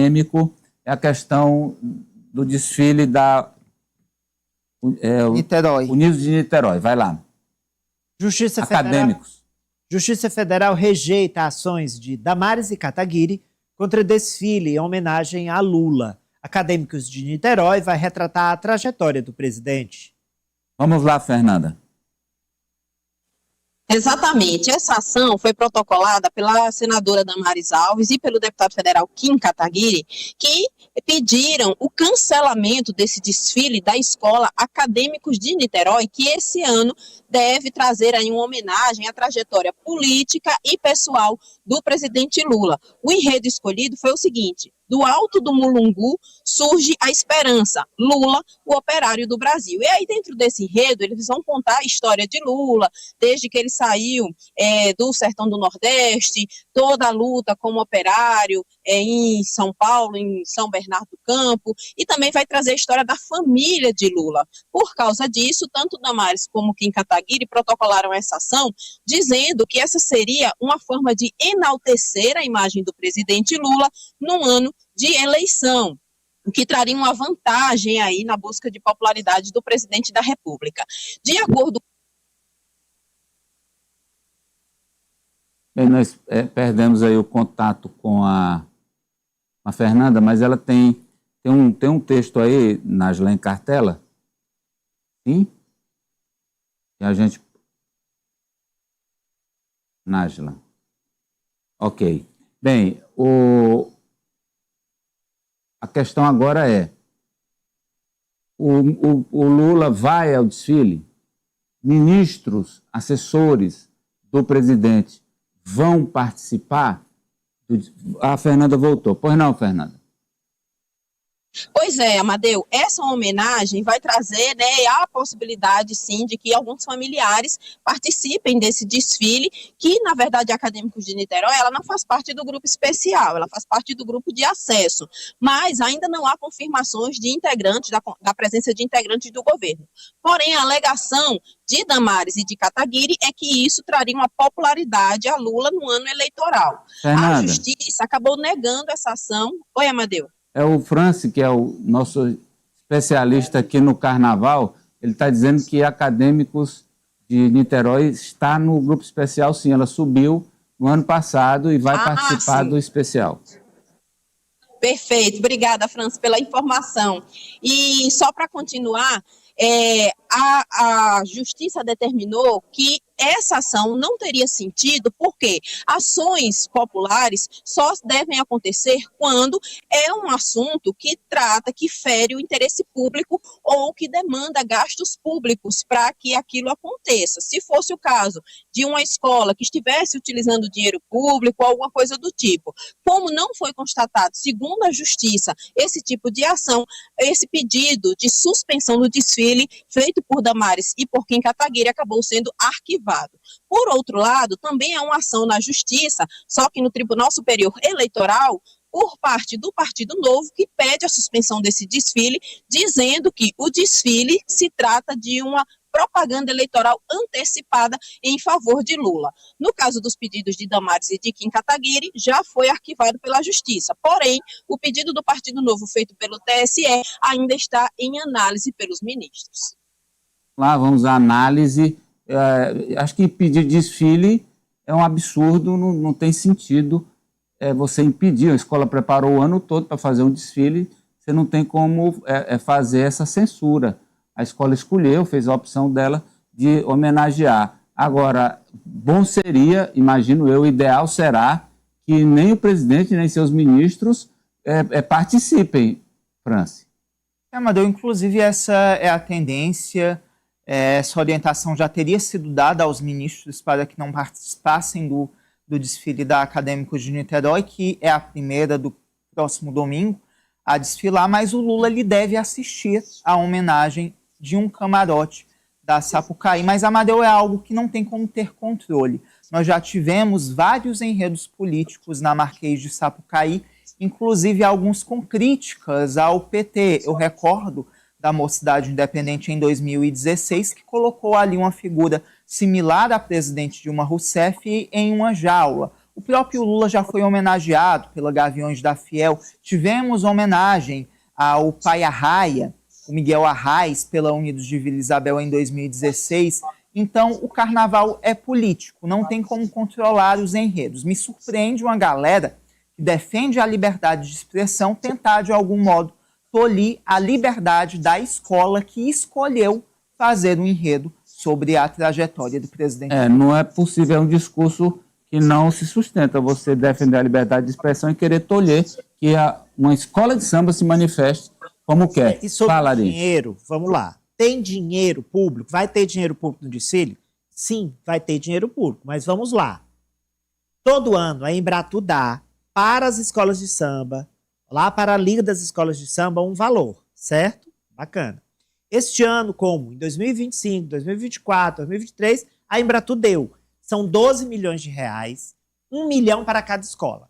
acadêmico é a questão do desfile da Niterói. Unidos de Niterói. Vai lá. Justiça Federal rejeita ações de Damares e Kataguiri contra desfile em homenagem a Lula. Acadêmicos de Niterói vai retratar a trajetória do presidente. Vamos lá, Fernanda. Exatamente. Essa ação foi protocolada pela senadora Damares Alves e pelo deputado federal Kim Kataguiri, que pediram o cancelamento desse desfile da escola Acadêmicos de Niterói, que esse ano deve trazer aí uma homenagem à trajetória política e pessoal do presidente Lula. O enredo escolhido foi o seguinte: do alto do Mulungu surge a esperança, Lula, o operário do Brasil. E aí, dentro desse enredo, eles vão contar a história de Lula, desde que ele saiu do sertão do Nordeste, toda a luta como operário em São Paulo, em São Bernardo do Campo, e também vai trazer a história da família de Lula. Por causa disso, tanto Damares como Kim Kataguiri protocolaram essa ação, dizendo que essa seria uma forma de enaltecer a imagem do presidente Lula num ano de eleição, o que traria uma vantagem aí na busca de popularidade do presidente da República. De acordo... Bem, nós perdemos aí o contato com a Fernanda, mas ela tem um texto aí, Nájila, em cartela. Sim? E a gente... Nájila. Ok. Bem, a questão agora é, o Lula vai ao desfile? Ministros, assessores do presidente vão participar? A Fernanda voltou. Pois não, Fernanda? Pois é, Amadeu, essa homenagem vai trazer, né, a possibilidade, sim, de que alguns familiares participem desse desfile, que, na verdade, Acadêmicos de Niterói, ela não faz parte do grupo especial, ela faz parte do grupo de acesso, mas ainda não há confirmações de integrantes, da presença de integrantes do governo. Porém, a alegação de Damares e de Kataguiri é que isso traria uma popularidade a Lula no ano eleitoral. Fernanda. A Justiça acabou negando essa ação. Oi, Amadeu. É o Franci, que é o nosso especialista aqui no Carnaval, ele está dizendo que Acadêmicos de Niterói está no grupo especial, sim. Ela subiu no ano passado e vai participar do especial. Perfeito. Obrigada, Franci, pela informação. E só para continuar, a Justiça determinou que essa ação não teria sentido, porque ações populares só devem acontecer quando é um assunto que trata, que fere o interesse público ou que demanda gastos públicos para que aquilo aconteça. Se fosse o caso de uma escola que estivesse utilizando dinheiro público ou alguma coisa do tipo, como não foi constatado, segundo a Justiça, esse tipo de ação, esse pedido de suspensão do desfile feito por Damares e por Kim Kataguiri acabou sendo arquivado. Por outro lado, também há uma ação na Justiça, só que no Tribunal Superior Eleitoral, por parte do Partido Novo, que pede a suspensão desse desfile, dizendo que o desfile se trata de uma propaganda eleitoral antecipada em favor de Lula. No caso dos pedidos de Damares e de Kim Kataguiri, já foi arquivado pela Justiça. Porém, o pedido do Partido Novo feito pelo TSE ainda está em análise pelos ministros. Lá vamos à análise. Acho que pedir desfile é um absurdo, não tem sentido você impedir. A escola preparou o ano todo para fazer um desfile, você não tem como fazer essa censura. A escola escolheu, fez a opção dela de homenagear. Agora, bom seria, imagino eu, o ideal será que nem o presidente, nem seus ministros participem, Franci. Amadeu, inclusive essa é a tendência. Essa orientação já teria sido dada aos ministros para que não participassem do desfile da Acadêmicos de Niterói, que é a primeira do próximo domingo a desfilar, mas o Lula lhe deve assistir à homenagem de um camarote da Sapucaí. Mas, Amadeu, é algo que não tem como ter controle. Nós já tivemos vários enredos políticos na Marquês de Sapucaí, inclusive alguns com críticas ao PT. Eu recordo da Mocidade Independente em 2016, que colocou ali uma figura similar à presidente Dilma Rousseff em uma jaula. O próprio Lula já foi homenageado pela Gaviões da Fiel. Tivemos homenagem ao pai Arraia, o Miguel Arraes, pela Unidos de Vila Isabel em 2016. Então, o carnaval é político, não tem como controlar os enredos. Me surpreende uma galera que defende a liberdade de expressão tentar, de algum modo, tolir a liberdade da escola que escolheu fazer um enredo sobre a trajetória do presidente. Não é possível, é um discurso que não se sustenta. Você defender a liberdade de expressão e querer tolher que uma escola de samba se manifeste como quer. E sobre dinheiro, vamos lá. Tem dinheiro público? Vai ter dinheiro público no desfile? Sim, vai ter dinheiro público, mas vamos lá. Todo ano a Embratu dá para as escolas de samba, lá para a Liga das Escolas de Samba, um valor, certo? Bacana. Este ano, como em 2025, 2024, 2023, a Embratu deu. São 12 milhões de reais, 1 milhão para cada escola.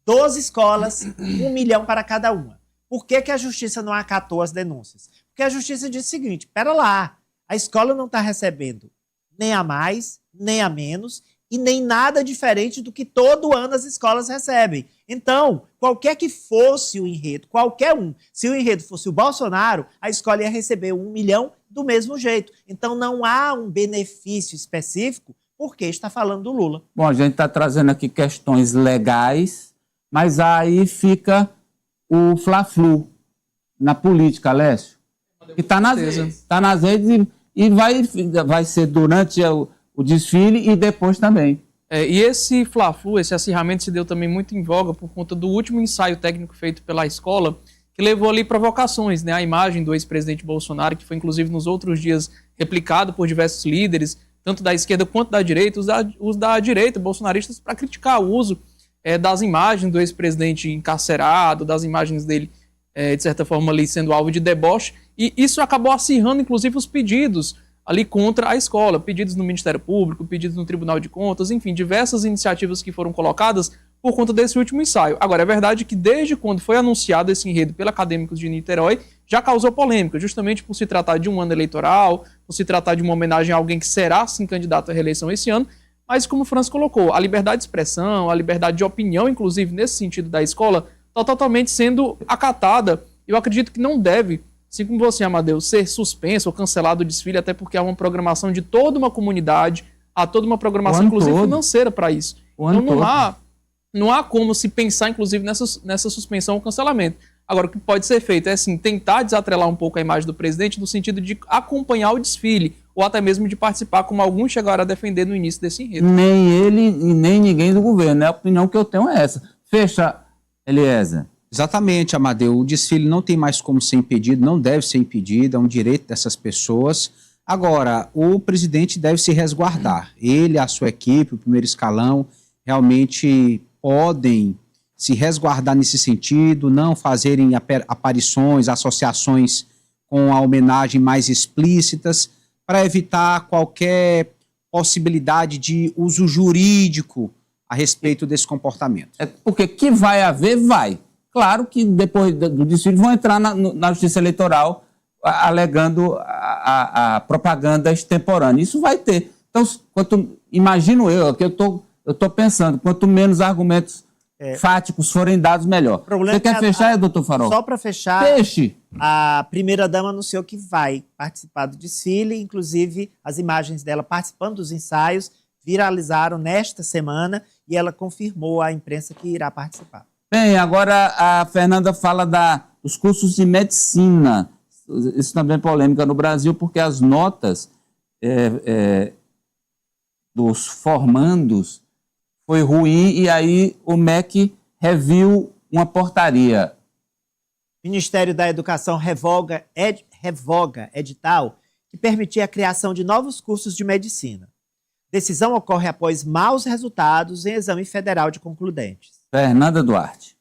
12 escolas, 1 milhão para cada uma. Por que a justiça não acatou as denúncias? Porque a justiça disse o seguinte, pera lá, a escola não está recebendo nem a mais, nem a menos, e nem nada diferente do que todo ano as escolas recebem. Então, qualquer que fosse o enredo, qualquer um, se o enredo fosse o Bolsonaro, a escola ia receber 1 milhão do mesmo jeito. Então, não há um benefício específico porque está falando do Lula. Bom, a gente está trazendo aqui questões legais, mas aí fica o fla-flu na política, Lécio, que está nas redes e vai ser durante o desfile e depois também. E esse fla-flu, esse acirramento se deu também muito em voga por conta do último ensaio técnico feito pela escola, que levou ali provocações, né? A imagem do ex-presidente Bolsonaro, que foi inclusive nos outros dias replicado por diversos líderes, tanto da esquerda quanto da direita, os da direita, bolsonaristas, para criticar o uso das imagens do ex-presidente encarcerado, das imagens dele, de certa forma, ali sendo alvo de deboche, e isso acabou acirrando, inclusive, os pedidos ali contra a escola, pedidos no Ministério Público, pedidos no Tribunal de Contas, enfim, diversas iniciativas que foram colocadas por conta desse último ensaio. Agora, é verdade que desde quando foi anunciado esse enredo pela Acadêmicos de Niterói, já causou polêmica, justamente por se tratar de um ano eleitoral, por se tratar de uma homenagem a alguém que será, sim, candidato à reeleição esse ano, mas como o França colocou, a liberdade de expressão, a liberdade de opinião, inclusive nesse sentido da escola, está totalmente sendo acatada. Eu acredito que não deve, assim como você, Amadeu, ser suspenso ou cancelado o desfile, até porque há uma programação de toda uma comunidade, há toda uma programação, inclusive, financeira para isso. Então não há como se pensar, inclusive, nessa suspensão ou cancelamento. Agora, o que pode ser feito é, assim, tentar desatrelar um pouco a imagem do presidente no sentido de acompanhar o desfile, ou até mesmo de participar, como alguns chegaram a defender no início desse enredo. Nem ele e nem ninguém do governo, né? A opinião que eu tenho é essa. Fecha, Eliezer. Exatamente, Amadeu. O desfile não tem mais como ser impedido, não deve ser impedido, é um direito dessas pessoas. Agora, o presidente deve se resguardar. Ele, a sua equipe, o primeiro escalão, realmente podem se resguardar nesse sentido, não fazerem aparições, associações com a homenagem mais explícitas, para evitar qualquer possibilidade de uso jurídico a respeito desse comportamento. Porque que vai haver, vai. Claro que depois do desfile vão entrar na Justiça Eleitoral alegando a propaganda extemporânea. Isso vai ter. Então, imagino eu, que eu estou pensando, quanto menos argumentos fáticos forem dados, melhor. Você quer fechar, doutor Farol? Só para fechar, Feche. A primeira-dama anunciou que vai participar do desfile, inclusive as imagens dela participando dos ensaios viralizaram nesta semana e ela confirmou à imprensa que irá participar. Bem, agora a Fernanda fala dos cursos de medicina. Isso também é polêmica no Brasil, porque as notas dos formandos foi ruim e aí o MEC reviu uma portaria. O Ministério da Educação revoga edital que permitia a criação de novos cursos de medicina. Decisão ocorre após maus resultados em exame federal de concludentes. Fernanda Duarte.